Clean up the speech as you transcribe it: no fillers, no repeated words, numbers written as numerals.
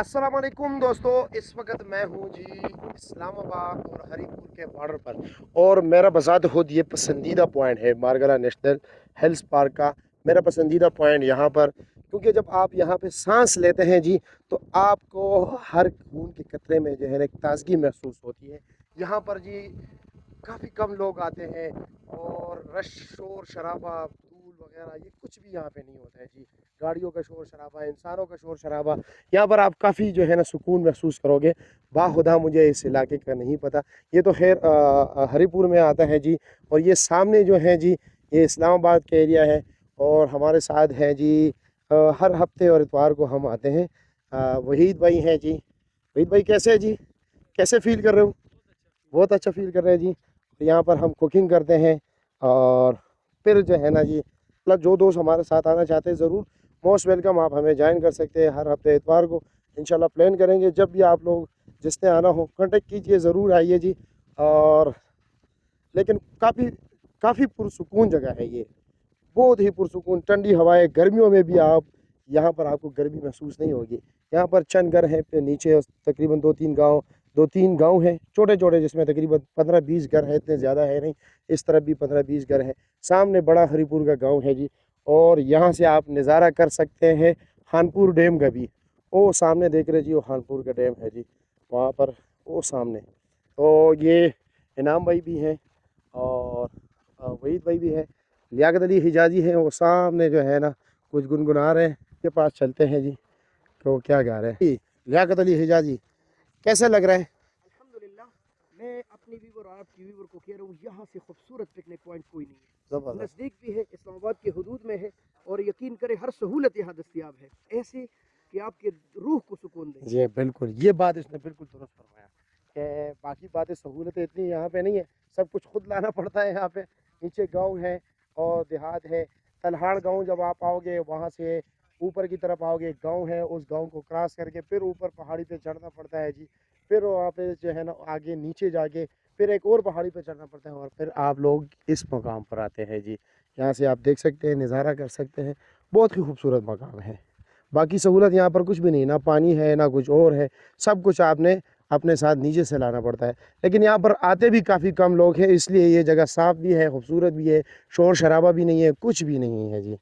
अस्सलाम वालेकुम दोस्तों, इस वक्त मैं हूँ जी इस्लामाबाद और हरीपुर के बॉर्डर पर। और मेरा बज़ात खुद ये पसंदीदा पॉइंट है मारगला नेशनल हेल्थ पार्क का। मेरा पसंदीदा पॉइंट यहाँ पर, क्योंकि जब आप यहाँ पे सांस लेते हैं जी तो आपको हर खून के कतरे में जो है ना एक ताजगी महसूस होती है। यहाँ पर जी काफ़ी कम लोग आते हैं और रश शोर शराबा धूल वगैरह ये कुछ भी यहाँ पे नहीं होता है जी। गाड़ियों का शोर शराबा, इंसानों का शोर शराबा, यहाँ पर आप काफ़ी जो है ना सुकून महसूस करोगे। बाखुदा मुझे इस इलाके का नहीं पता, ये तो खैर हरीपुर में आता है जी। और ये सामने जो है जी ये इस्लामाबाद का एरिया है। और हमारे साथ हैं जी हर हफ्ते और इतवार को हम आते हैं। वहीद भाई हैं जी। वहीद भाई कैसे है जी, कैसे फील कर रहे हो? बहुत अच्छा फील कर रहे हैं जी। तो यहाँ पर हम कुकिंग करते हैं। और फिर जो है ना जी मतलब जो दोस्त हमारे साथ आना चाहते हैं ज़रूर मोस्ट वेलकम, आप हमें ज्वाइन कर सकते हैं हर हफ्ते इतवार को। इंशाल्लाह प्लान करेंगे जब भी आप लोग जिसने आना हो कांटेक्ट कीजिए, ज़रूर आइए जी। और लेकिन काफ़ी काफ़ी पुरसुकून जगह है ये, बहुत ही पुरसुकून, ठंडी हवाएं, गर्मियों में भी आप यहाँ पर आपको गर्मी महसूस नहीं होगी। यहाँ पर चंद घर हैं, फिर नीचे तकरीबन दो तीन गांव हैं छोटे छोटे, जिसमें तकरीबन 15-20 घर हैं, इतने ज़्यादा है नहीं। इस तरफ भी 15-20 घर हैं। सामने बड़ा हरीपुर का गांव है जी। और यहाँ से आप नज़ारा कर सकते हैं खानपुर डैम का भी। वो सामने देख रहे जी, वो खानपुर का डैम है जी वहाँ पर, वो सामने। तो ये इनाम भाई भी हैं और वहीद भाई भी है। लियाकत अली हिजाजी है वो सामने जो है ना कुछ गुनगुना रहे हैं, के पास चलते हैं जी तो क्या गा रहे हैं जी। लियाकत अली हिजाजी, कैसा लग रहा है? अल्हम्दुलिल्लाह। मैं अपनी व्यूवर और आपकी व्यूवर को कह रहा हूँ, यहाँ से खूबसूरत पिकनिक पॉइंट कोई नहीं है। ज़बरदस्त। नज़दीक भी है, इस्लामाबाद के हदूद में है, और यकीन करें हर सहूलत यहाँ दस्तियाब है, ऐसे कि आपके रूह को सुकून दे। जी बिल्कुल, ये बात इसने बिल्कुल दुरुस्त फरमाया कि बाकी बातें सहूलतें इतनी यहाँ पे नहीं है, सब कुछ खुद लाना पड़ता है यहाँ पे। नीचे गांव है और देहात है। तलहाड़ गांव जब आप आओगे वहाँ से ऊपर की तरफ आओगे, एक गांव है, उस गांव को क्रॉस करके फिर ऊपर पहाड़ी पे चढ़ना पड़ता है जी। फिर वहाँ पे जो है ना आगे नीचे जाके फिर एक और पहाड़ी पे चढ़ना पड़ता है और फिर आप लोग इस मकाम पर आते हैं जी। यहाँ से आप देख सकते हैं, नज़ारा कर सकते हैं, बहुत ही खूबसूरत मकाम है। बाकी सहूलत यहाँ पर कुछ भी नहीं, ना पानी है ना कुछ और है, सब कुछ आपने अपने साथ नीचे से लाना पड़ता है। लेकिन यहाँ पर आते भी काफ़ी कम लोग हैं, इसलिए ये जगह साफ़ भी है, खूबसूरत भी है, शोर शराबा भी नहीं है, कुछ भी नहीं है जी।